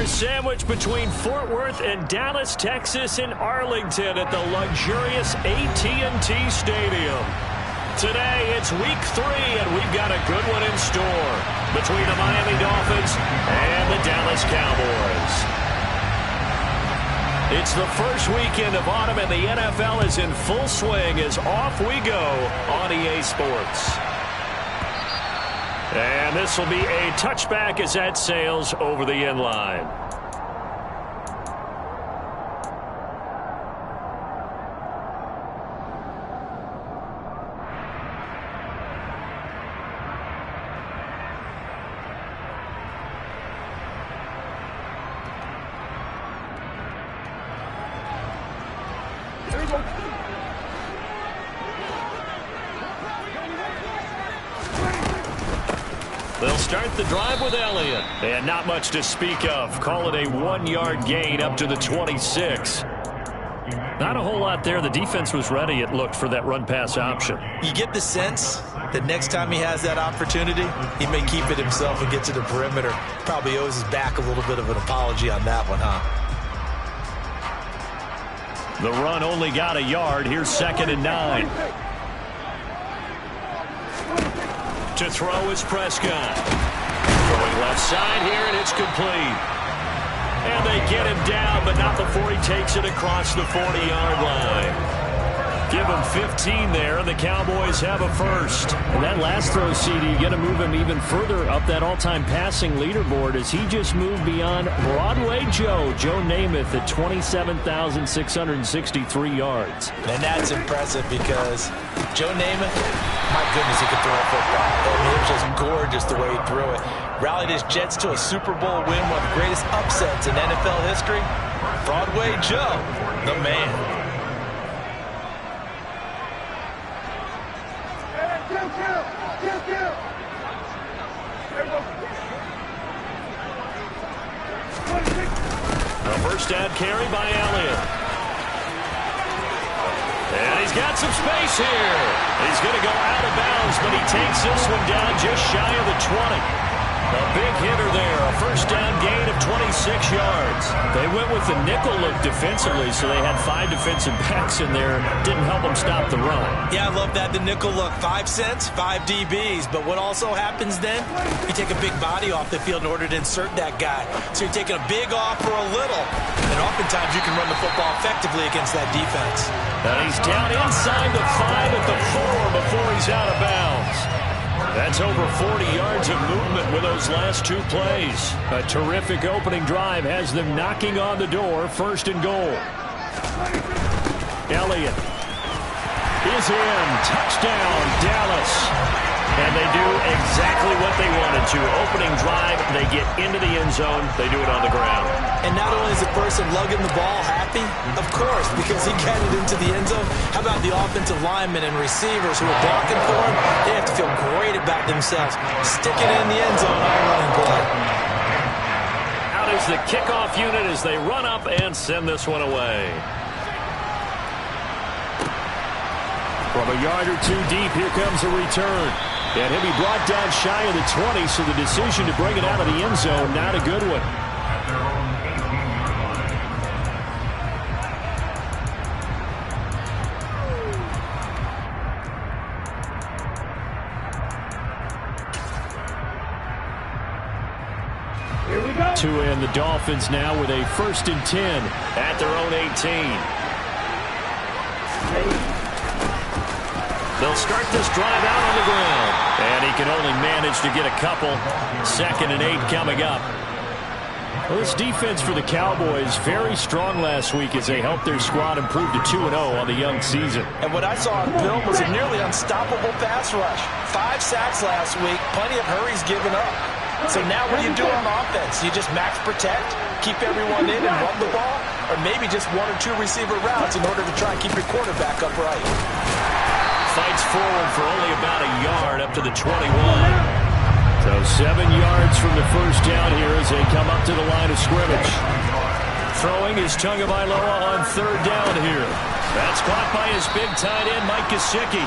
Our sandwich between Fort Worth and Dallas, Texas, and Arlington at the luxurious AT&T Stadium. Today, it's week 3, and we've got a good one in store between the Miami Dolphins and the Dallas Cowboys. It's the first weekend of autumn, and the NFL is in full swing as off we go on EA Sports. And this will be a touchback as that sails over the end line. They'll start the drive with Elliott. And not much to speak of. Call it a 1-yard gain up to the 26. Not a whole lot there. The defense was ready, it looked, for that run-pass option. You get the sense that next time he has that opportunity, he may keep it himself and get to the perimeter. Probably owes his back a little bit of an apology on that one, huh? The run only got a yard. Here's 2nd and 9. To throw is Prescott. Throwing left side here, and it's complete. And they get him down, but not before he takes it across the 40-yard line. Give him 15 there, and the Cowboys have a first. And that last throw, CD, you got to move him even further up that all-time passing leaderboard as he just moved beyond Broadway Joe Namath at 27,663 yards. And that's impressive because Joe Namath, my goodness, he could throw a football. I mean, it was just gorgeous the way he threw it. Rallied his Jets to a Super Bowl win, one of the greatest upsets in NFL history. Broadway Joe, the man. A first down carry by Elliott. And he's got some space here. He's going to go out of bounds, but he takes this one down just shy of the 20. A big hitter there. A first down gain of 26 yards. They went with the nickel look defensively, so they had 5 defensive backs in there. Didn't help them stop the run. Yeah, I love that, the nickel look. 5 cents, 5 DBs. But what also happens then, you take a big body off the field in order to insert that guy. So you're taking a big off for a little. And oftentimes you can run the football effectively against that defense. And he's down inside the 5 at the 4 before he's out of bounds. That's over 40 yards of movement with those last 2 plays. A terrific opening drive has them knocking on the door. 1st and goal. Elliott is in. Touchdown, Dallas. And they do exactly what they wanted to. Opening drive, they get into the end zone. They do it on the ground. And not only is the person lugging the ball happy, of course, because he got it into the end zone. How about the offensive linemen and receivers who are blocking for him? They have to feel great about themselves. Stick it in the end zone on a running play. Out is the kickoff unit as they run up and send this one away. From a yard or 2 deep, here comes a return. And he'll be brought down shy of the 20, so the decision to bring it out of the end zone, not a good one. Here we go. To end the Dolphins now with a 1st and 10 at their own 18. They'll start this drive out on the ground. And he can only manage to get a couple. 2nd and 8 coming up. Well, this defense for the Cowboys very strong last week as they helped their squad improve to 2-0 on the young season. And what I saw on film was a nearly unstoppable pass rush. 5 sacks last week, plenty of hurries given up. So now what do you do on offense? You just max protect, keep everyone in and run the ball, or maybe just 1 or 2 receiver routes in order to try and keep your quarterback upright. Fights forward for only about a yard up to the 21. So 7 yards from the first down here as they come up to the line of scrimmage. Throwing is Tagovailoa on 3rd down here. That's caught by his big tight end, Mike Gesicki.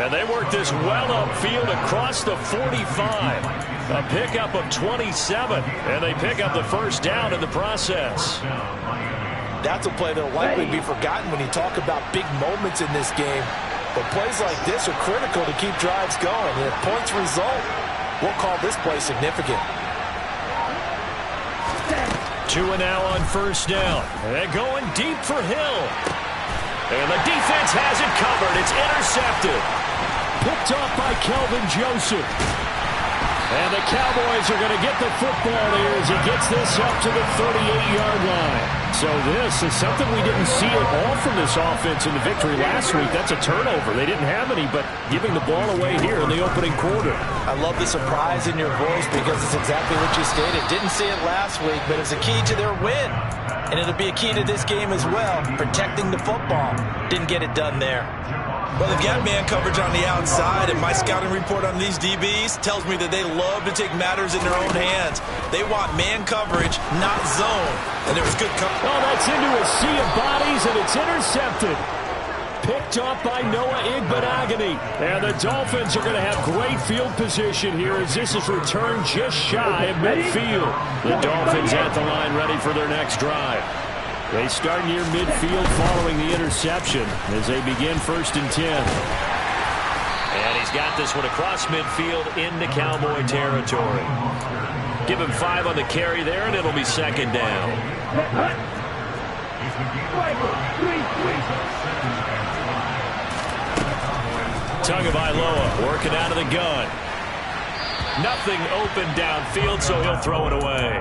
And they work this well upfield across the 45. A pickup of 27, and they pick up the first down in the process. That's a play that will likely be forgotten when you talk about big moments in this game. But plays like this are critical to keep drives going. And if points result, we'll call this play significant. 2 and now on first down. They're going deep for Hill. And the defense has it covered. It's intercepted. Picked off by Kelvin Joseph. And the Cowboys are going to get the football here as he gets this up to the 38-yard line. So this is something we didn't see at all from this offense in the victory last week. That's a turnover. They didn't have any, but giving the ball away here in the opening quarter. I love the surprise in your voice because it's exactly what you stated. Didn't see it last week, but it's a key to their win. And it'll be a key to this game as well, protecting the football. Didn't get it done there. Well, they've got man coverage on the outside, and my scouting report on these DBs tells me that they love to take matters in their own hands. They want man coverage, not zone. And there was good coverage. Oh, that's into a sea of bodies, and it's intercepted. Picked off by Noah Igbenogany. And the Dolphins are going to have great field position here as this is returned just shy of midfield. The Dolphins at the line ready for their next drive. They start near midfield following the interception as they begin 1st and 10. And he's got this one across midfield into Cowboy territory. Give him 5 on the carry there, and it'll be 2nd down. Tagovailoa working out of the gun. Nothing open downfield, so he'll throw it away.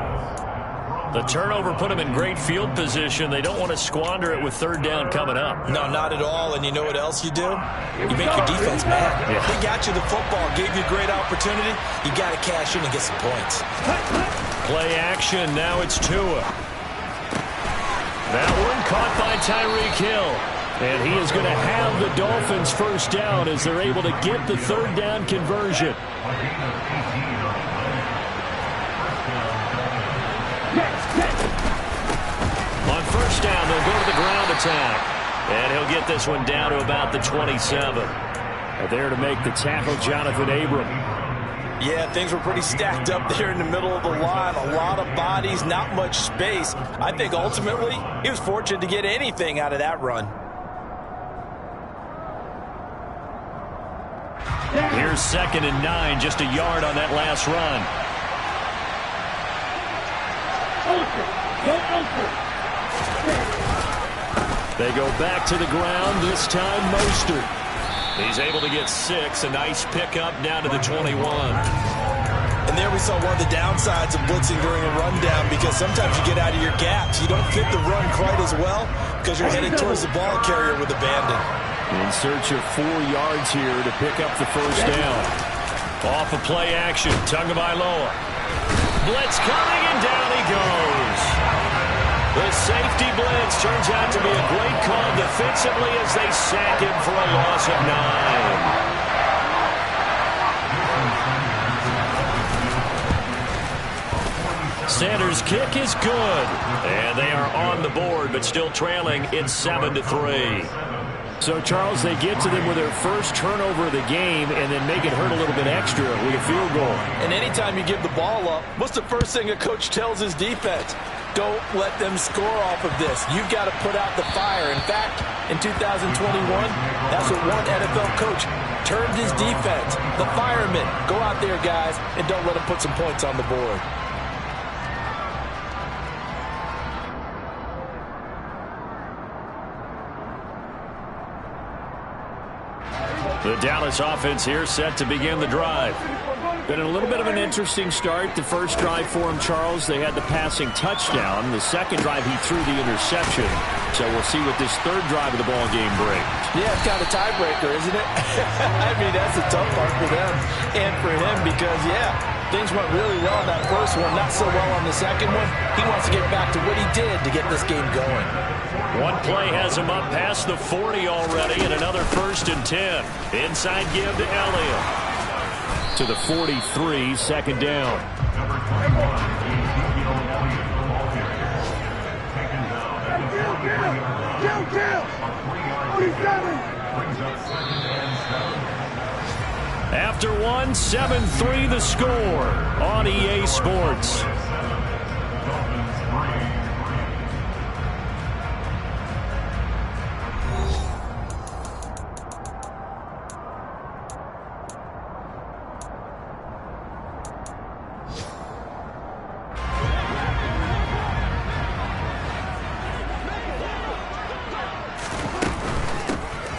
The turnover put him in great field position. They don't want to squander it with 3rd down coming up. No, not at all. And you know what else you do? You make your defense mad. Yeah. They got you the football, gave you a great opportunity. You got to cash in and get some points. Play action. Now it's Tua. That one caught by Tyreek Hill. And he is going to have the Dolphins 1st down as they're able to get the 3rd down conversion. On 1st down, they'll go to the ground attack. And he'll get this one down to about the 27. And there to make the tackle, Jonathan Abram. Yeah, things were pretty stacked up there in the middle of the line. A lot of bodies, not much space. I think ultimately he was fortunate to get anything out of that run. Here's 2nd and 9, just a yard on that last run. They go back to the ground, this time Mostert. He's able to get 6, a nice pickup down to the 21. And there we saw one of the downsides of blitzing during a rundown because sometimes you get out of your gaps. You don't fit the run quite as well because you're headed towards the ball carrier with abandon. In search of 4 yards here to pick up the 1st down. Off of play action, Tagovailoa. Blitz coming, and down he goes. The safety blitz turns out to be a great call defensively as they sack him for a loss of 9. Sanders' kick is good. And they are on the board, but still trailing. It's 7-3. So, Charles, they get to them with their first turnover of the game and then make it hurt a little bit extra with a field goal. And anytime you give the ball up, what's the first thing a coach tells his defense? Don't let them score off of this. You've got to put out the fire. In fact, in 2021, that's what one NFL coach termed his defense. The firemen. Go out there, guys, and don't let them put some points on the board. The Dallas offense here set to begin the drive. Been a little bit of an interesting start. The first drive for him, Charles, they had the passing touchdown. The second drive, he threw the interception. So we'll see what this 3rd drive of the ball game brings. Yeah, it's kind of a tiebreaker, isn't it? I mean, that's the tough part for them and for him because, yeah, things went really well on that first one, not so well on the second one. He wants to get back to what he did to get this game going. One play has him up past the 40 already, and another 1st and 10. Inside give to Elliott. To the 43, 2nd down. After one, 7-3 the score on EA Sports.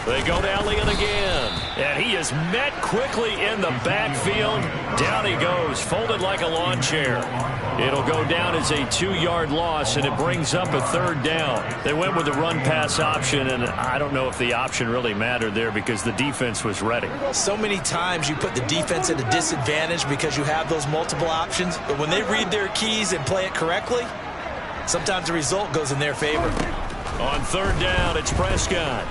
They go to Elliott again. And he is met quickly in the backfield. Down he goes, folded like a lawn chair. It'll go down as a 2-yard loss, and it brings up a 3rd down. They went with the run-pass option, and I don't know if the option really mattered there because the defense was ready. So many times you put the defense at a disadvantage because you have those multiple options. But when they read their keys and play it correctly, sometimes the result goes in their favor. On 3rd down, it's Prescott.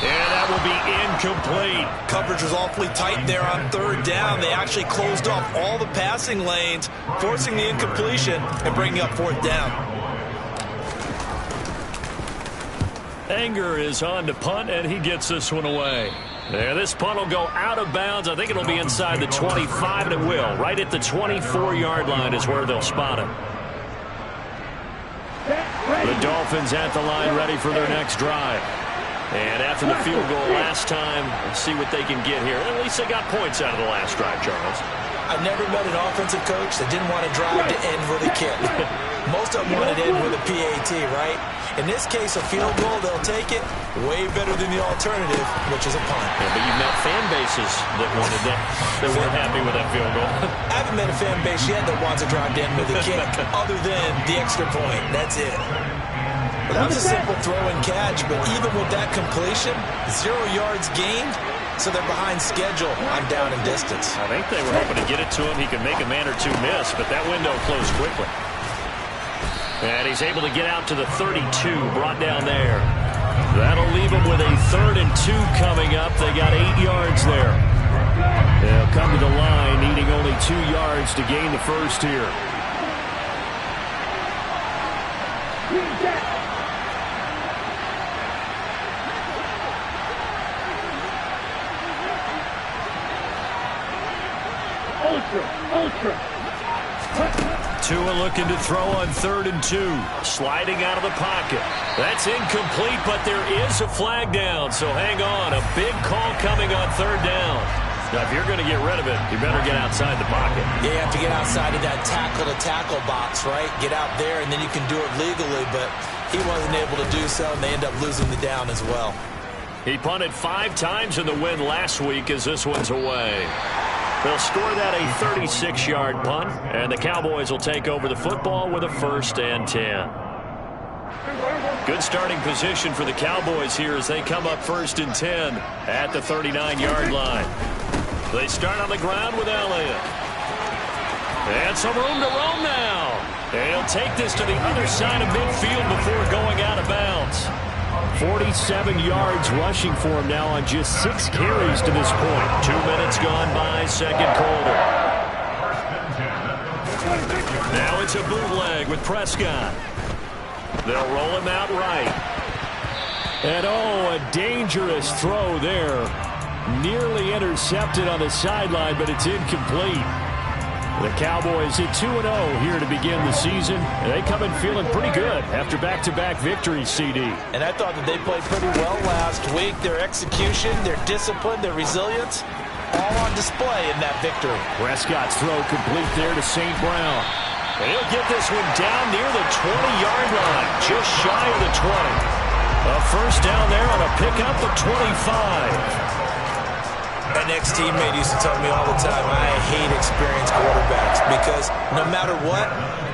And that will be incomplete. Coverage was awfully tight there on 3rd down. They actually closed off all the passing lanes, forcing the incompletion and bringing up 4th down. Anger is on to punt, and he gets this one away. There, this punt will go out of bounds. I think it'll be inside the 25, and it will. Right at the 24-yard line is where they'll spot him. The Dolphins at the line, ready for their next drive. And after the field goal last time, let's see what they can get here. At least they got points out of the last drive, Charles. I've never met an offensive coach that didn't want to drive to end with a kick. Most of them wanted to end with a PAT, right? In this case, a field goal, they'll take it. Way better than the alternative, which is a punt. Yeah, but you've met fan bases that wanted that, that weren't happy with that field goal. I haven't met a fan base yet that wants to drive to end with a kick other than the extra point. That's it. Well, that was a simple throw and catch, but even with that completion, 0 yards gained, so they're behind schedule. I'm down in distance. I think they were hoping to get it to him. He could make a man or two miss, but that window closed quickly. And he's able to get out to the 32, brought down there. That'll leave him with a 3rd and 2 coming up. They got 8 yards there. They'll come to the line, needing only 2 yards to gain the first here. Tua looking to throw on 3rd and 2. Sliding out of the pocket. That's incomplete, but there is a flag down, so hang on. A big call coming on 3rd down. Now, if you're going to get rid of it, you better get outside the pocket. Yeah, you have to get outside of that tackle-to-tackle box, right? Get out there, and then you can do it legally, but he wasn't able to do so, and they end up losing the down as well. He punted 5 times in the win last week as this one's away. They'll score that a 36-yard punt, and the Cowboys will take over the football with a 1st and 10. Good starting position for the Cowboys here as they come up 1st and 10 at the 39-yard line. They start on the ground with Elliott. And some room to roam now. And he'll take this to the other side of midfield before going out of bounds. 47 yards rushing for him now on just 6 carries to this point. 2 minutes gone by, second quarter. Now it's a bootleg with Prescott. They'll roll him out right. And oh, a dangerous throw there. Nearly intercepted on the sideline, but it's incomplete. The Cowboys at 2-0 here to begin the season. They come in feeling pretty good after back-to-back victories, CD. And I thought that they played pretty well last week. Their execution, their discipline, their resilience, all on display in that victory. Prescott's throw complete there to St. Brown. And he'll get this one down near the 20-yard line, just shy of the 20. A 1st down there on a pickup of 25. An ex-teammate used to tell me all the time, I hate experienced quarterbacks because no matter what,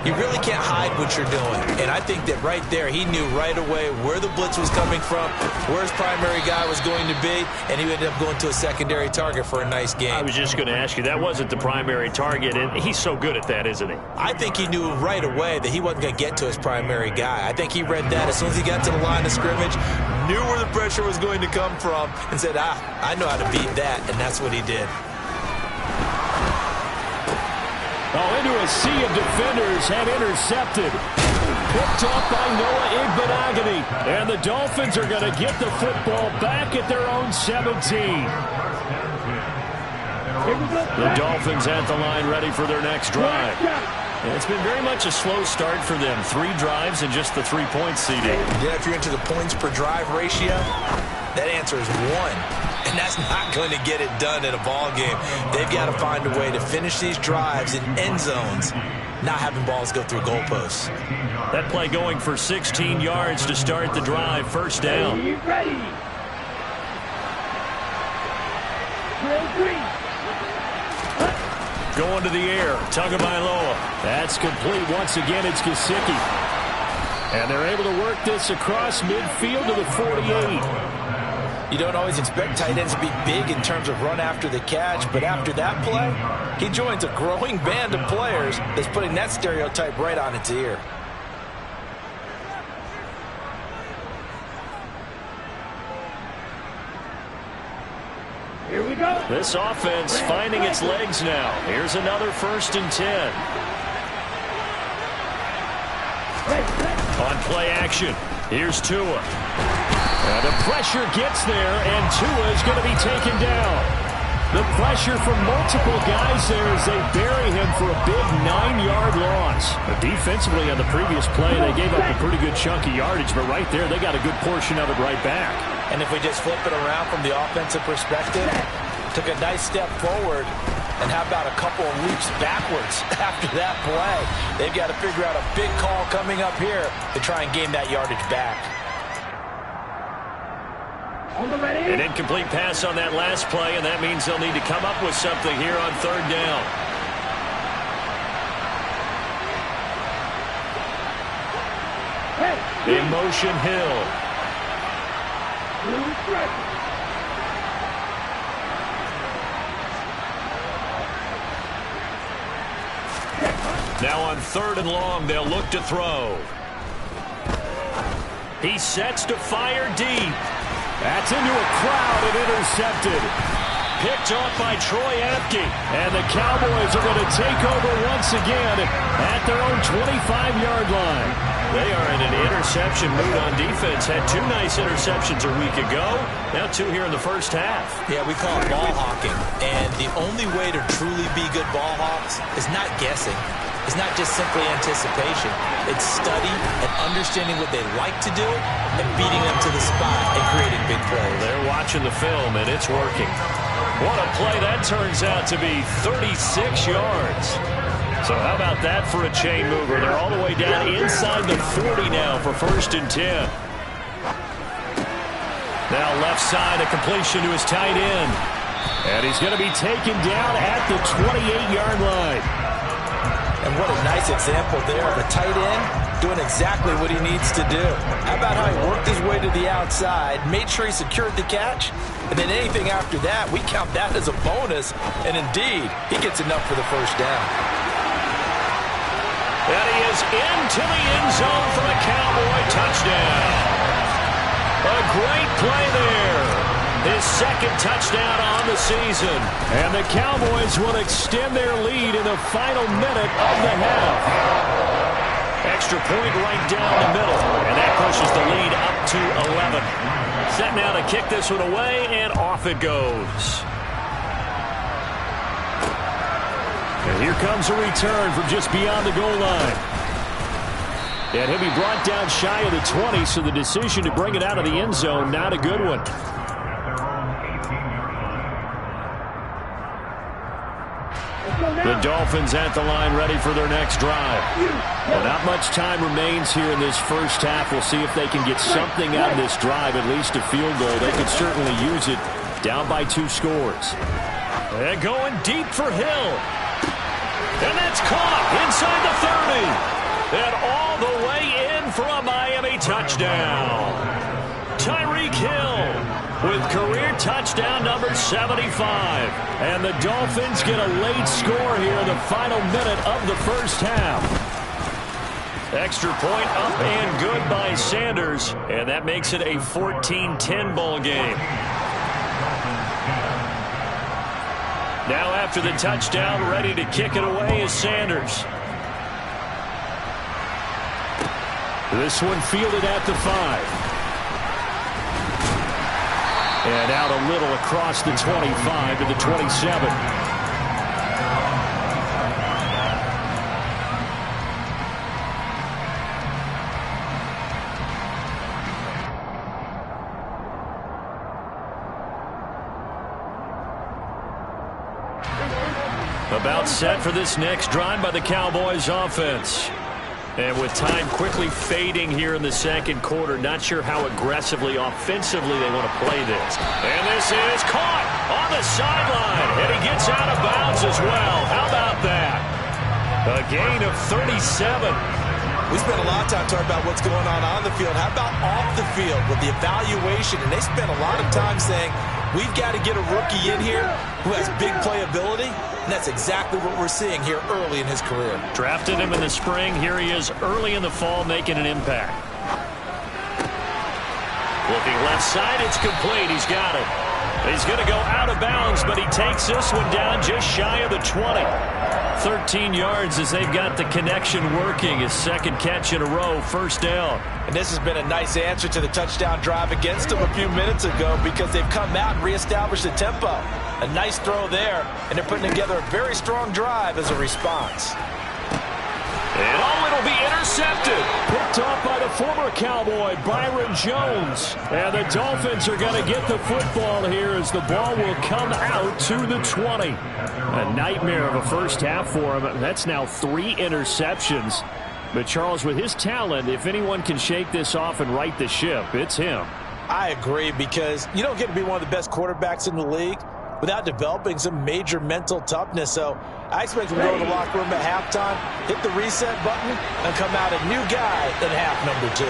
you really can't hide what you're doing. And I think that right there, he knew right away where the blitz was coming from, where his primary guy was going to be, and he ended up going to a secondary target for a nice game. I was just going to ask you, that wasn't the primary target, and he's so good at that, isn't he? I think he knew right away that he wasn't going to get to his primary guy. I think he read that as soon as he got to the line of scrimmage, knew where the pressure was going to come from, and said, I know how to beat that, and that's what he did. Oh, into a sea of defenders and intercepted. Picked off by Noah Igbenogany. And the Dolphins are going to get the football back at their own 17. The Dolphins at the line ready for their next drive. And it's been very much a slow start for them. 3 drives and just the 3 points, CD. Yeah, if you're into the points per drive ratio, that answer is 1. And that's not going to get it done in a ball game. They've got to find a way to finish these drives in end zones, not having balls go through goalposts. That play going for 16 yards to start the drive. First down. Ready. Going to the air. Tagovailoa. That's complete. Once again, it's Gesicki. And they're able to work this across midfield to the 48. You don't always expect tight ends to be big in terms of run after the catch, but after that play, he joins a growing band of players that's putting that stereotype right on its ear. Here we go. This offense finding its legs now. Here's another 1st and 10. On play action, here's Tua. The pressure gets there, and Tua is going to be taken down. The pressure from multiple guys there as they bury him for a big 9-yard loss. But defensively on the previous play, they gave up a pretty good chunk of yardage, but right there, they got a good portion of it right back. And if we just flip it around from the offensive perspective, took a nice step forward, and how about a couple of leaps backwards after that play? They've got to figure out a big call coming up here to try and gain that yardage back. An incomplete pass on that last play, and that means they'll need to come up with something here on 3rd down. In motion, Hill. Now on 3rd and long, they'll look to throw. He sets to fire deep. That's into a crowd and intercepted. Picked off by Troy Apke. And the Cowboys are going to take over once again at their own 25-yard line. They are in an interception mood on defense. Had 2 nice interceptions a week ago. Now 2 here in the first half. Yeah, we call it ball hawking. And the only way to truly be good ball hawks is not guessing. It's not just simply anticipation. It's study and understanding what they like to do and beating them to the spot and creating big plays. They're watching the film, and it's working. What a play that turns out to be, 36 yards. So how about that for a chain mover? They're all the way down inside the 40 now for 1st and 10. Now left side, a completion to his tight end. And he's going to be taken down at the 28-yard line. And what a nice example there of a tight end doing exactly what he needs to do. How about how he worked his way to the outside, made sure he secured the catch, and then anything after that, we count that as a bonus. And indeed, he gets enough for the 1st down. And he is into the end zone for a Cowboy touchdown. A great play there. His 2nd touchdown on the season. And the Cowboys will extend their lead in the final minute of the half. Extra point right down the middle. And that pushes the lead up to 11. Set now to kick this one away, and off it goes. And here comes a return from just beyond the goal line. And he'll be brought down shy of the 20, so the decision to bring it out of the end zone, not a good one. The Dolphins at the line ready for their next drive. Well, not much time remains here in this first half. We'll see if they can get something out of this drive, at least a field goal. They could certainly use it down by 2 scores. And going deep for Hill. And that's caught inside the 30. And all the way in for a Miami touchdown. Tyreek Hill with career touchdown number 75. And the Dolphins get a late score here in the final minute of the first half. Extra point up and good by Sanders. And that makes it a 14-10 ball game. Now after the touchdown, ready to kick it away is Sanders. This one fielded at the 5. And out a little across the 25 to the 27. About set for this next drive by the Cowboys offense. And with time quickly fading here in the second quarter, not sure how aggressively, offensively they want to play this. And this is caught on the sideline. And he gets out of bounds as well. How about that? A gain of 37. We spent a lot of time talking about what's going on the field. How about off the field with the evaluation? And they spent a lot of time saying, we've got to get a rookie in here who has big playability. And that's exactly what we're seeing here early in his career. Drafted him in the spring. Here he is early in the fall making an impact. Looking left side, it's complete. He's got it. He's going to go out of bounds, but he takes this one down just shy of the 20. 13 yards as they've got the connection working. His second catch in a row, first down. And this has been a nice answer to the touchdown drive against them a few minutes ago because they've come out and reestablished the tempo. A nice throw there, and they're putting together a very strong drive as a response. And it'll be intercepted. Picked off by the former Cowboy, Byron Jones. And the Dolphins are going to get the football here as the ball will come out to the 20. A nightmare of a first half for him. That's now 3 interceptions. But Charles, with his talent, if anyone can shake this off and right the ship, it's him. I agree, because you don't get to be one of the best quarterbacks in the league without developing some major mental toughness. So I expect him to go to the locker room at halftime, hit the reset button, and come out a new guy in half number 2.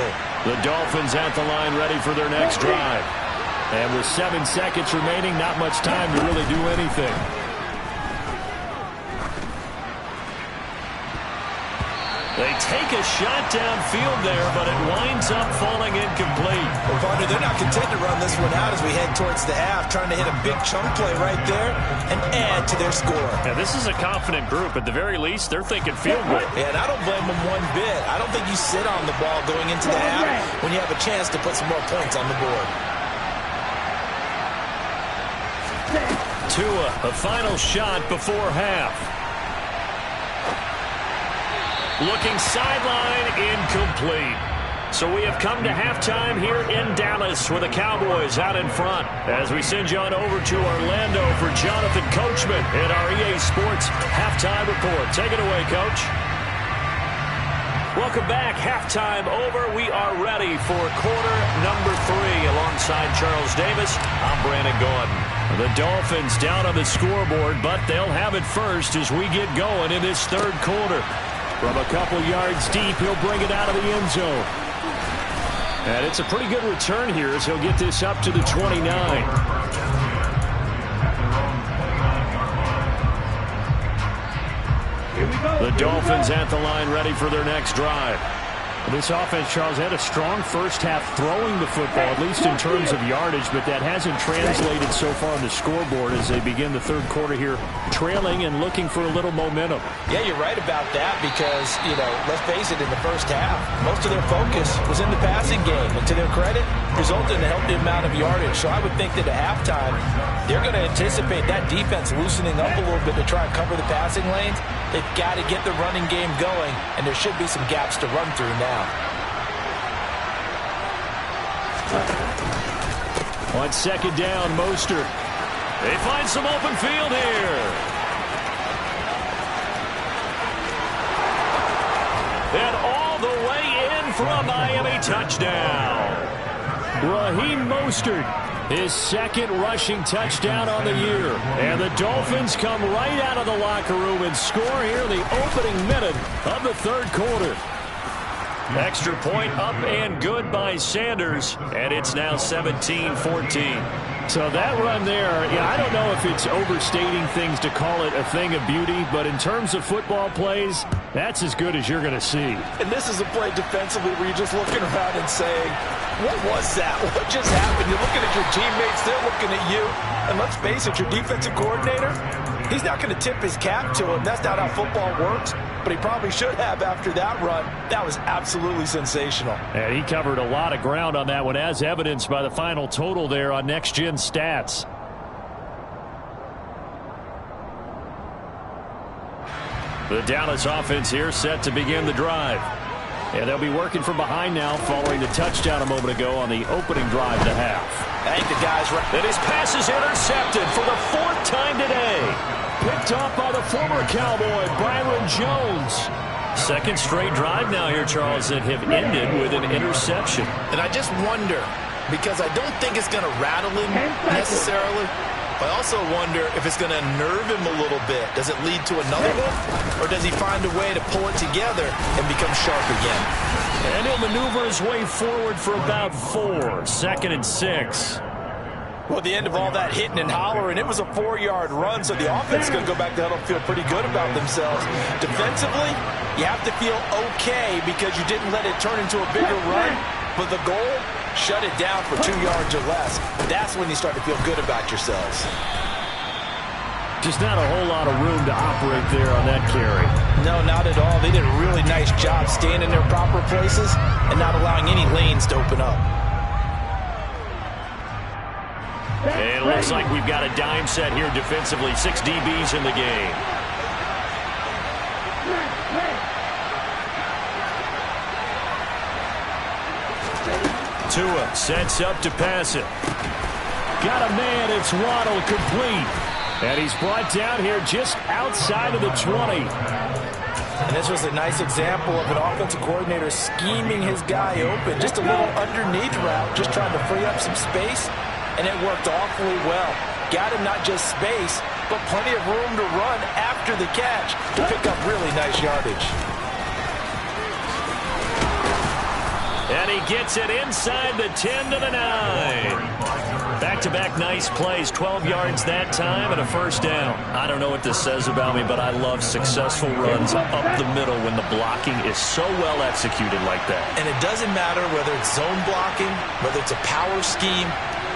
The Dolphins at the line ready for their next drive. And with 7 seconds remaining, not much time to really do anything. They take a shot downfield there, but it winds up falling incomplete. Well, partner, they're not content to run this one out as we head towards the half, trying to hit a big chunk play right there and add to their score. Yeah, this is a confident group. At the very least, they're thinking field goal. Yeah, and I don't blame them one bit. I don't think you sit on the ball going into the half when you have a chance to put some more points on the board. Tua, a final shot before half. Looking sideline, incomplete. So we have come to halftime here in Dallas with the Cowboys out in front. As we send you on over to Orlando for Jonathan Coachman in our EA Sports Halftime Report. Take it away, Coach. Welcome back. Halftime over. We are ready for quarter number 3. Alongside Charles Davis, I'm Brandon Gordon. The Dolphins down on the scoreboard, but they'll have it first as we get going in this third quarter. From a couple yards deep, he'll bring it out of the end zone. And it's a pretty good return here as he'll get this up to the 29. The Dolphins at the line ready for their next drive. This offense, Charles, had a strong first half throwing the football, at least in terms of yardage, but that hasn't translated so far on the scoreboard as they begin the third quarter here, trailing and looking for a little momentum. Yeah, you're right about that because, let's face it, in the first half, most of their focus was in the passing game. And to their credit, resulted in a healthy amount of yardage. So I would think that at halftime, they're going to anticipate that defense loosening up a little bit to try and cover the passing lanes. They've got to get the running game going, and there should be some gaps to run through now. On second down, Mostert. They find some open field here. And all the way in for a Miami touchdown. Raheem Mostert, his second rushing touchdown on the year. And the Dolphins come right out of the locker room and score here in the opening minute of the third quarter. Extra point up and good by Sanders, and it's now 17-14. So that run there, I don't know if it's overstating things to call it a thing of beauty, but in terms of football plays, that's as good as you're going to see. And this is a play defensively where you're just looking around and saying, what was that? What just happened? You're looking at your teammates, they're looking at you. And let's face it, your defensive coordinator, He's not going to tip his cap to him. That's not how football works, but he probably should have after that run. That was absolutely sensational. And he covered a lot of ground on that one, as evidenced by the final total there on Next Gen Stats. The Dallas offense here set to begin the drive. And they'll be working from behind now following the touchdown a moment ago on the opening drive to half. I think the guy's right. And his pass is intercepted for the 4th time today. Picked off by the former Cowboy, Byron Jones. Second straight drive now here, Charles, that have ended with an interception. And I just wonder, because I don't think it's going to rattle him necessarily, but I also wonder if it's going to unnerve him a little bit. Does it lead to another one? Or does he find a way to pull it together and become sharp again? And he'll maneuver his way forward for about 4. 2nd and 6. Well, at the end of all that hitting and hollering, it was a 4-yard run, so the offense is going to go back to huddle and feel pretty good about themselves. Defensively, you have to feel okay because you didn't let it turn into a bigger run, but the goal, shut it down for 2 yards or less. That's when you start to feel good about yourselves. Just not a whole lot of room to operate there on that carry. No, not at all. They did a really nice job staying in their proper places and not allowing any lanes to open up. And it looks like we've got a dime set here defensively. 6 DBs in the game. Tua sets up to pass it. Got a man. It's Waddle, complete. And he's brought down here just outside of the 20. And this was a nice example of an offensive coordinator scheming his guy open. Just a little underneath route, just trying to free up some space. And it worked awfully well. Got him not just space, but plenty of room to run after the catch to pick up really nice yardage. And he gets it inside the 10 to the 9. Back-to-back nice plays, 12 yards that time and a first down. I don't know what this says about me, but I love successful runs up the middle when the blocking is so well executed like that. And it doesn't matter whether it's zone blocking, whether it's a power scheme.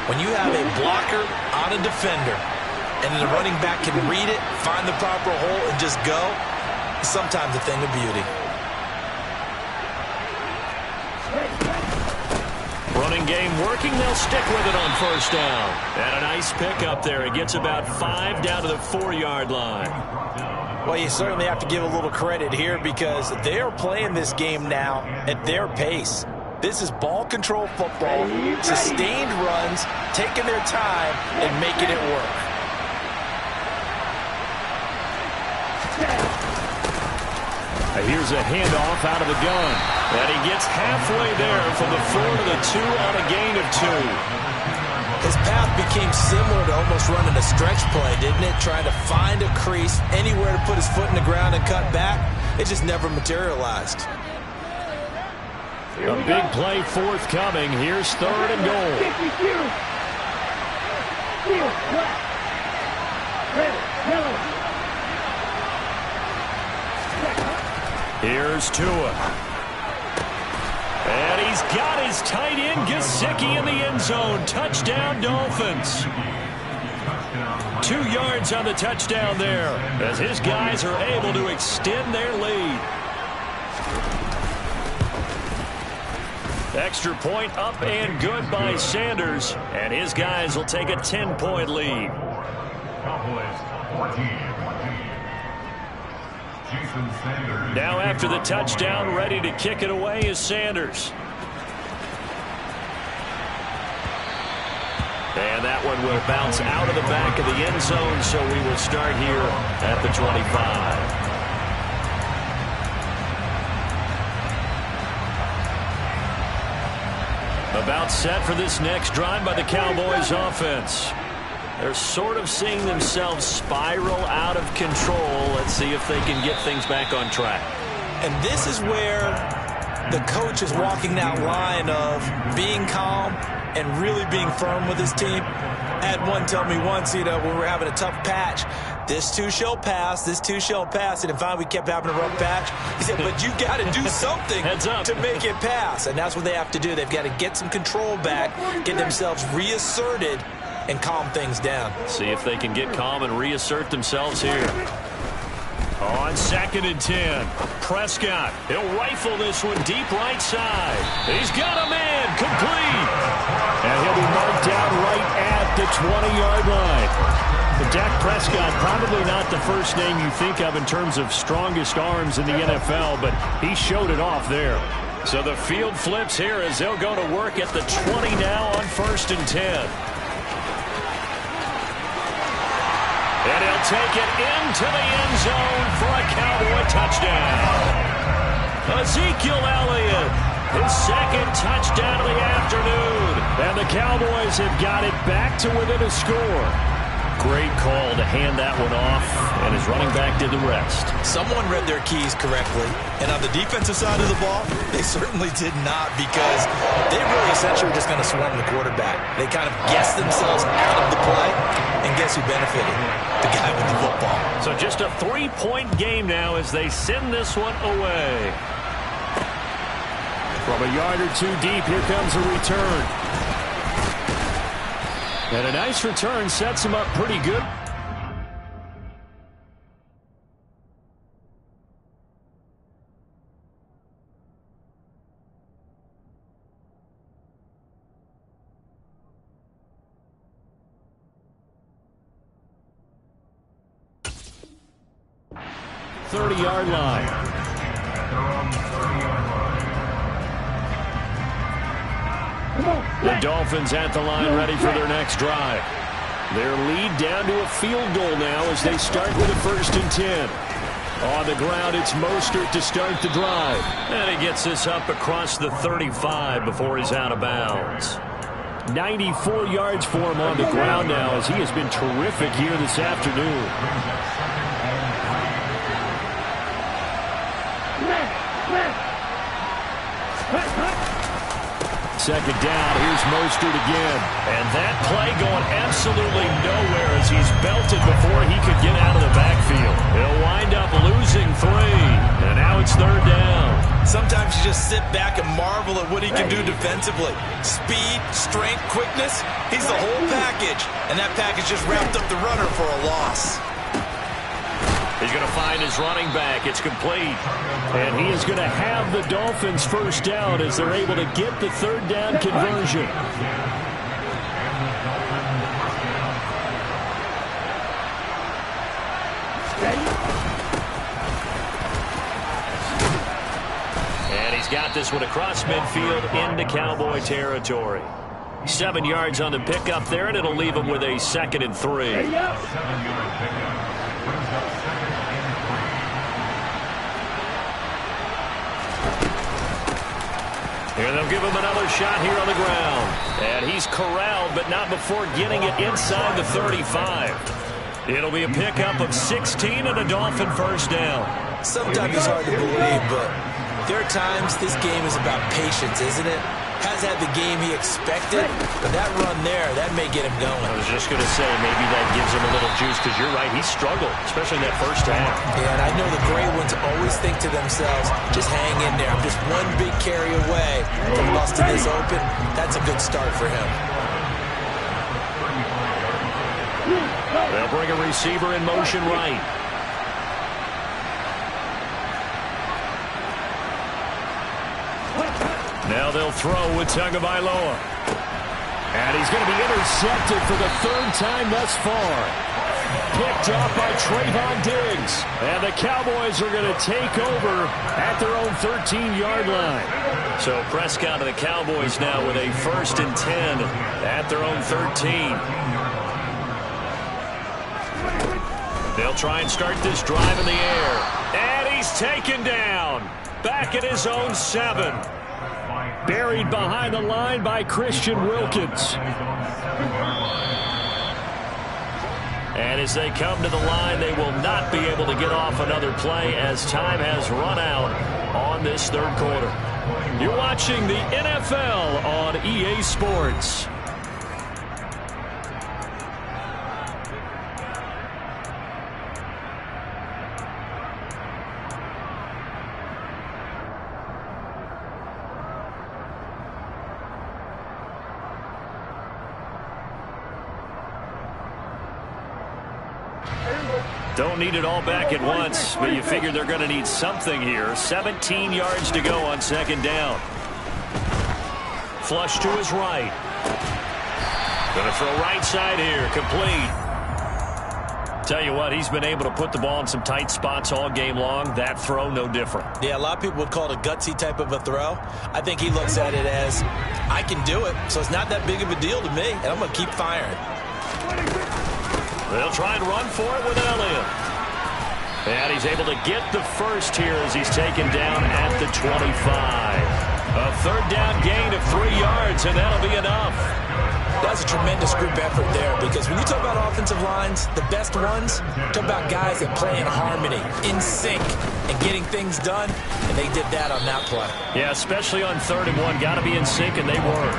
When you have a blocker on a defender and the running back can read it, find the proper hole, and just go, it's sometimes a thing of beauty. Running game working. They'll stick with it on first down. And a nice pickup there. It gets about 5 down to the 4-yard line. Well, you certainly have to give a little credit here because they are playing this game now at their pace. This is ball control football, sustained runs, taking their time and making it work. Here's a handoff out of the gun. And he gets halfway there from the 4 to the 2 on a gain of 2. His path became similar to almost running a stretch play, didn't it? Trying to find a crease, anywhere to put his foot in the ground and cut back. It just never materialized. A big play forthcoming. Here's 3rd and goal. Here's Tua. And he's got his tight end, Gesicki, in the end zone. Touchdown, Dolphins. 2 yards on the touchdown there as his guys are able to extend their lead. Extra point up and good by Sanders. And his guys will take a 10-point lead. Now after the touchdown, ready to kick it away is Sanders. And that one will bounce out of the back of the end zone, so we will start here at the 25. About set for this next drive by the Cowboys offense. They're sort of seeing themselves spiral out of control. Let's see if they can get things back on track. And this is where the coach is walking that line of being calm and really being firm with his team. I had one tell me once, when we were having a tough patch, this too shall pass, this too shall pass. And finally we kept having a rough patch. He said, but you got to do something to make it pass. And that's what they have to do. They've got to get some control back, get themselves reasserted, and calm things down. See if they can get calm and reassert themselves here. On 2nd and 10, Prescott. He'll rifle this one deep right side. He's got a man complete. And he'll be marked down right at the 20-yard line. But Dak Prescott, probably not the first name you think of in terms of strongest arms in the NFL, but he showed it off there. So the field flips here as they'll go to work at the 20 now on 1st and 10. And he'll take it into the end zone for a Cowboy touchdown. Ezekiel Elliott, his 2nd touchdown of the afternoon. And the Cowboys have got it back to within a score. Great call to hand that one off, and his running back did the rest. Someone read their keys correctly, and on the defensive side of the ball, they certainly did not, because they really essentially were just going to swarm the quarterback. They kind of guessed themselves out of the play, and guess who benefited? The guy with the football. So just a 3-point game now as they send this one away. From a yard or two deep, here comes a return. And a nice return sets him up pretty good. Thirty-yard line. The Dolphins at the line, ready for their next drive. Their lead down to a field goal now as they start with a 1st and 10. On the ground, it's Mostert to start the drive. And he gets this up across the 35 before he's out of bounds. 94 yards for him on the ground now as he has been terrific here this afternoon. Second down, here's Mostert again. And that play going absolutely nowhere as he's belted before he could get out of the backfield. He'll wind up losing 3. And now it's 3rd down. Sometimes you just sit back and marvel at what he can do defensively. Speed, strength, quickness, he's the whole package. And that package just wrapped up the runner for a loss. He's going to find his running back. It's complete. And he is going to have the Dolphins first down as they're able to get the 3rd down conversion. And he's got this one across midfield into Cowboy territory. 7 yards on the pickup there, and it'll leave him with a 2nd and 3. Here they'll give him another shot here on the ground. And he's corralled, but not before getting it inside the 35. It'll be a pickup of 16 and a Dolphin 1st down. Sometimes it's hard to believe, but there are times this game is about patience, isn't it? Has had the game he expected, but that run there, that may get him going. I was just going to say, maybe that gives him a little juice, because you're right, he struggled, especially in that first half. Yeah, and I know the great ones always think to themselves, just hang in there. I'm just one big carry away from busting this open. That's a good start for him. They'll bring a receiver in motion right. Now they'll throw with Tagovailoa. And he's going to be intercepted for the 3rd time thus far. Picked off by Trayvon Diggs. And the Cowboys are going to take over at their own 13-yard line. So Prescott and the Cowboys now with a 1st and 10 at their own 13. They'll try and start this drive in the air. And he's taken down. Back at his own 7. Buried behind the line by Christian Wilkins. And as they come to the line, they will not be able to get off another play as time has run out on this 3rd quarter. You're watching the NFL on EA Sports. Don't need it all back at once, but you figure they're going to need something here. 17 yards to go on second down. Flush to his right. Going to throw right side here. Complete. Tell you what, he's been able to put the ball in some tight spots all game long. That throw, no different. Yeah, a lot of people would call it a gutsy type of a throw. I think he looks at it as, I can do it, so it's not that big of a deal to me, and I'm going to keep firing. They'll try and run for it with Elliott. And he's able to get the first here as he's taken down at the 25. A third down gain of 3 yards, and that'll be enough. That's a tremendous group effort there, because when you talk about offensive lines, the best ones, talk about guys that play in harmony, in sync, and getting things done, and they did that on that play. Yeah, especially on 3rd and 1. Got to be in sync, and they were.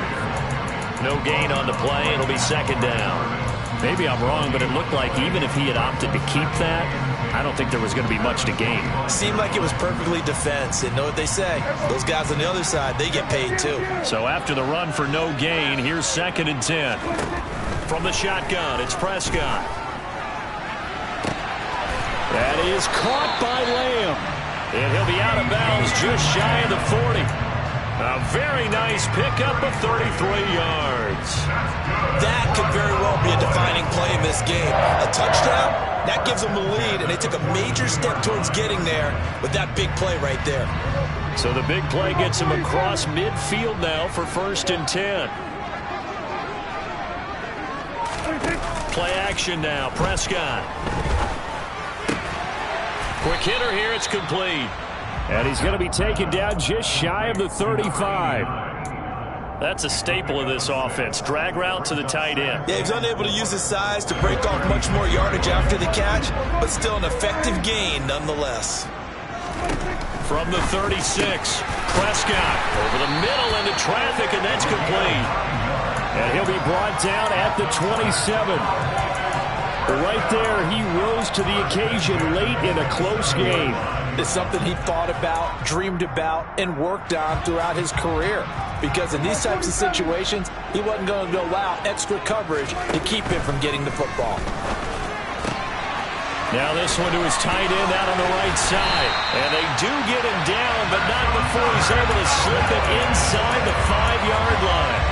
No gain on the play. It'll be second down. Maybe I'm wrong, but it looked like even if he had opted to keep that, I don't think there was going to be much to gain. Seemed like it was perfectly defense. And know what they say? Those guys on the other side, they get paid too. So after the run for no gain, here's 2nd and 10. From the shotgun, it's Prescott. That is caught by Lamb. And he'll be out of bounds just shy of the 40. A very nice pickup of 33 yards. That could very well be a defining play in this game. A touchdown, that gives them the lead, and they took a major step towards getting there with that big play right there. So the big play gets him across midfield now for 1st and 10. Play action now, Prescott. Quick hitter here, it's complete. And he's going to be taken down just shy of the 35. That's a staple of this offense. Drag route to the tight end. Yeah, he's unable to use his size to break off much more yardage after the catch, but still an effective gain nonetheless. From the 36, Prescott over the middle into traffic, and that's complete. And he'll be brought down at the 27. Right there, he rose to the occasion late in a close game. It's something he thought about, dreamed about, and worked on throughout his career. Because in these types of situations, he wasn't going to allow extra coverage to keep him from getting the football. Now this one to his tight end out on the right side. And they do get him down, but not before he's able to slip it inside the 5-yard line.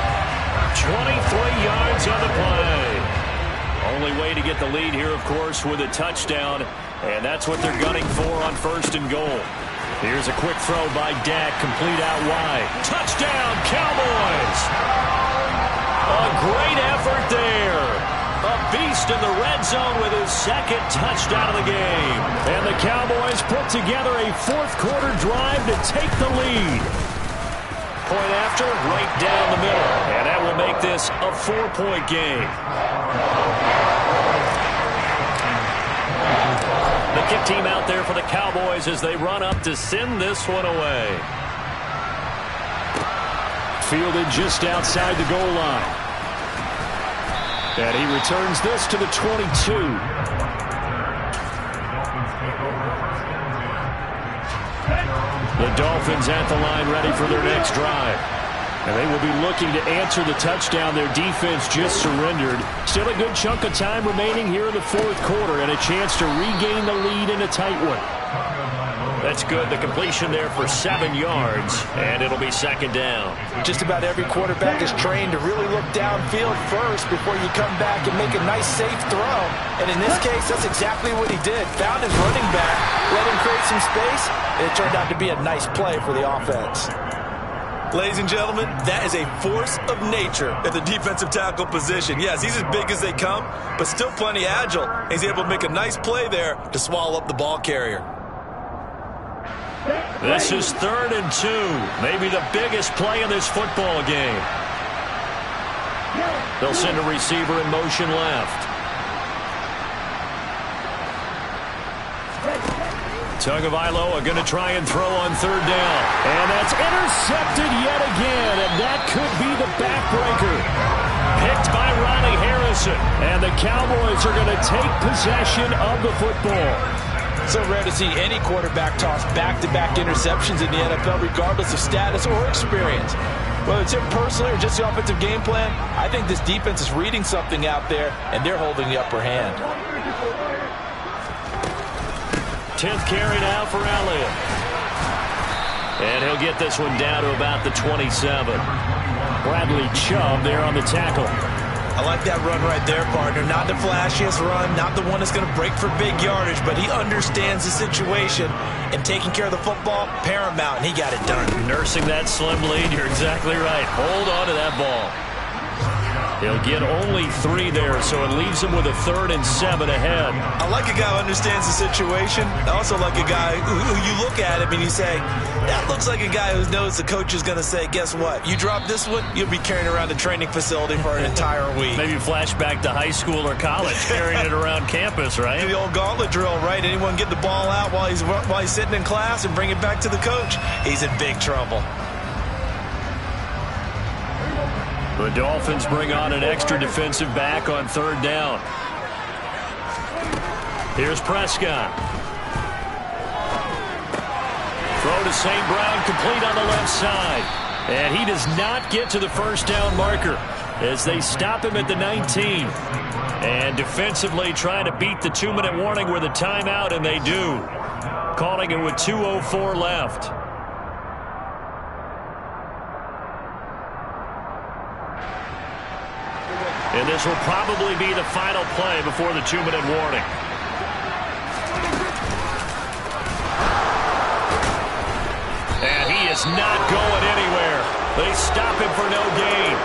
23 yards on the play. Only way to get the lead here, of course, with a touchdown. And that's what they're gunning for on 1st and goal. Here's a quick throw by Dak, complete out wide. Touchdown, Cowboys! A great effort there. A beast in the red zone with his 2nd touchdown of the game. And the Cowboys put together a 4th-quarter drive to take the lead. Point after, right down the middle. And that will make this a 4-point game. The kick team out there for the Cowboys as they run up to send this one away. Fielded just outside the goal line. And he returns this to the 22. The Dolphins at the line ready for their next drive. And they will be looking to answer the touchdown their defense just surrendered. Still a good chunk of time remaining here in the 4th quarter and a chance to regain the lead in a tight one. That's good. The completion there for 7 yards, and it'll be 2nd down. Just about every quarterback is trained to really look downfield first before you come back and make a nice, safe throw. And in this case, that's exactly what he did. Found his running back, let him create some space, and it turned out to be a nice play for the offense. Ladies and gentlemen, that is a force of nature at the defensive tackle position. Yes, he's as big as they come, but still plenty agile. He's able to make a nice play there to swallow up the ball carrier. This is 3rd and 2. Maybe the biggest play in this football game. They'll send a receiver in motion left. Tagovailoa going to try and throw on 3rd down. And that's intercepted yet again, and that could be the backbreaker. Picked by Ronnie Harrison, and the Cowboys are going to take possession of the football. So rare to see any quarterback toss back-to-back interceptions in the NFL, regardless of status or experience. Whether it's him personally or just the offensive game plan, I think this defense is reading something out there, and they're holding the upper hand. 10th carry now for Elliott. And he'll get this one down to about the 27. Bradley Chubb there on the tackle. I like that run right there, partner. Not the flashiest run, not the one that's going to break for big yardage, but he understands the situation, and taking care of the football, paramount, and he got it done. Nursing that slim lead, you're exactly right. Hold on to that ball. He'll get only 3 there, so it leaves him with a 3rd and 7 ahead. I like a guy who understands the situation. I also like a guy who you look at him and you say, that looks like a guy who knows the coach is going to say, guess what? You drop this one, you'll be carrying around the training facility for an entire week. Maybe flashback to high school or college, carrying it around campus, right? The old gauntlet drill, right? Anyone get the ball out while he's sitting in class and bring it back to the coach? He's in big trouble. The Dolphins bring on an extra defensive back on 3rd down. Here's Prescott. Throw to St. Brown, complete on the left side. And he does not get to the 1st down marker as they stop him at the 19. And defensively trying to beat the 2-minute warning with a timeout, and they do. Calling it with 2:04 left. And this will probably be the final play before the 2-minute warning. And he is not going anywhere. They stop him for no gain.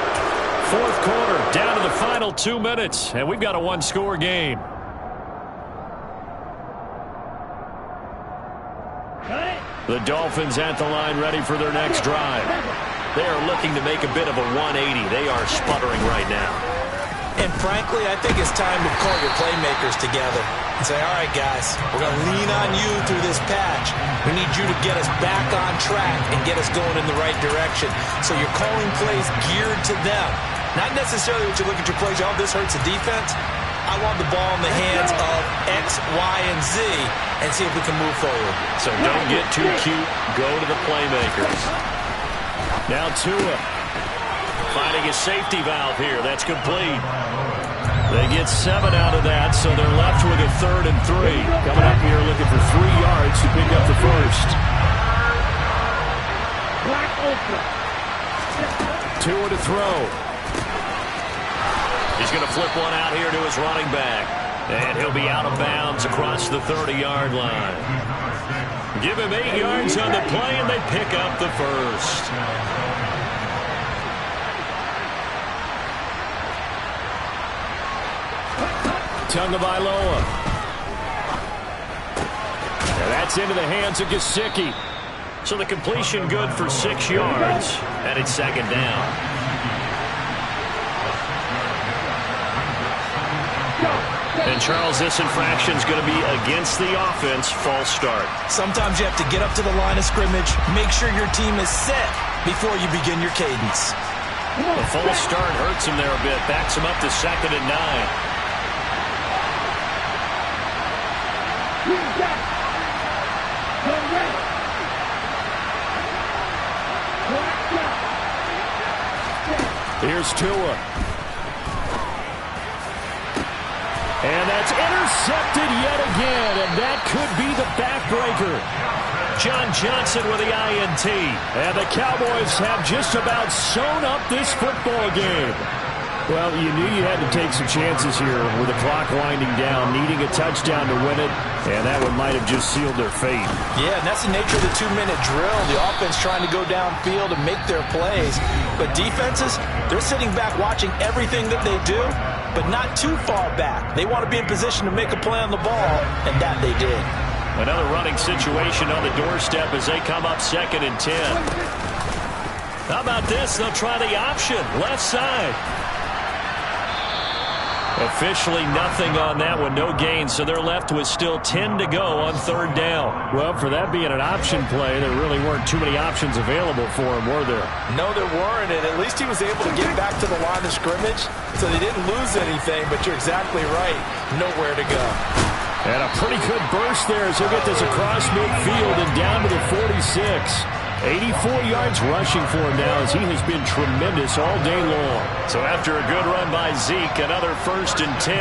4th quarter, down to the final 2 minutes, and we've got a 1-score game. The Dolphins at the line ready for their next drive. They are looking to make a bit of a 180. They are sputtering right now. And frankly, I think it's time to call your playmakers together and say, all right, guys, we're going to lean on you through this patch. We need you to get us back on track and get us going in the right direction. So you're calling plays geared to them. Not necessarily what you look at your plays, oh, this hurts the defense. I want the ball in the hands of X, Y, and Z and see if we can move forward. So don't get too cute. Go to the playmakers. Now Tua. Finding a safety valve here. That's complete. They get 7 out of that, so they're left with a 3rd and 3. Coming up here looking for 3 yards to pick up the 1st. Tua to throw. He's going to flip one out here to his running back. And he'll be out of bounds across the 30-yard line. Give him 8 yards on the play, and they pick up the 1st. Tagovailoa. And that's into the hands of Gesicki. So the completion good for 6 yards, and it's 2nd down. And Charles, this infraction is going to be against the offense. False start. Sometimes you have to get up to the line of scrimmage, make sure your team is set before you begin your cadence. The false start hurts him there a bit. Backs him up to 2nd and 9. Here's Tua. And that's intercepted yet again, and that could be the backbreaker. John Johnson with the INT. And the Cowboys have just about sewn up this football game. Well, you knew you had to take some chances here with the clock winding down, needing a touchdown to win it, and that one might have just sealed their fate. Yeah, and that's the nature of the 2-minute drill. The offense trying to go downfield and make their plays. But defenses, they're sitting back watching everything that they do, but not too far back. They want to be in position to make a play on the ball, and that they did. Another running situation on the doorstep as they come up 2nd and 10. How about this? They'll try the option, left side. Officially nothing on that one, no gain, so they're left with still 10 to go on 3rd down. Well, for that being an option play, there really weren't too many options available for him, were there? No, there weren't, and at least he was able to get back to the line of scrimmage, so they didn't lose anything, but you're exactly right, nowhere to go. And a pretty good burst there as he'll get this across midfield and down to the 46. 84 yards rushing for him now as he has been tremendous all day long. So after a good run by Zeke, another 1st and 10.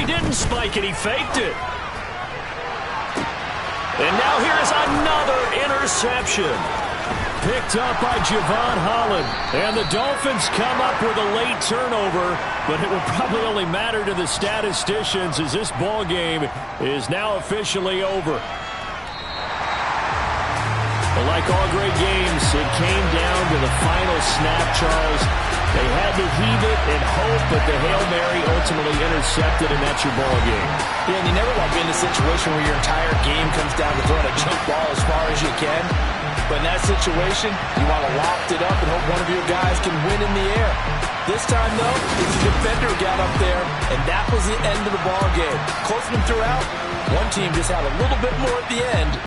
didn't spike it, he faked it. And now here's another interception. Picked up by Javon Holland. And the Dolphins come up with a late turnover, but it will probably only matter to the statisticians as this ball game is now officially over. But like all great games, it came down to the final snap, Charles. They had to heave it and hope, but the Hail Mary ultimately intercepted, and that's your ball game. Yeah, and you never want to be in a situation where your entire game comes down to throwing a jump ball as far as you can. But in that situation, you want to loft it up and hope one of your guys can win in the air. This time, though, it's a defender got up there, and that was the end of the ball game. Close them throughout. One team just had a little bit more at the end.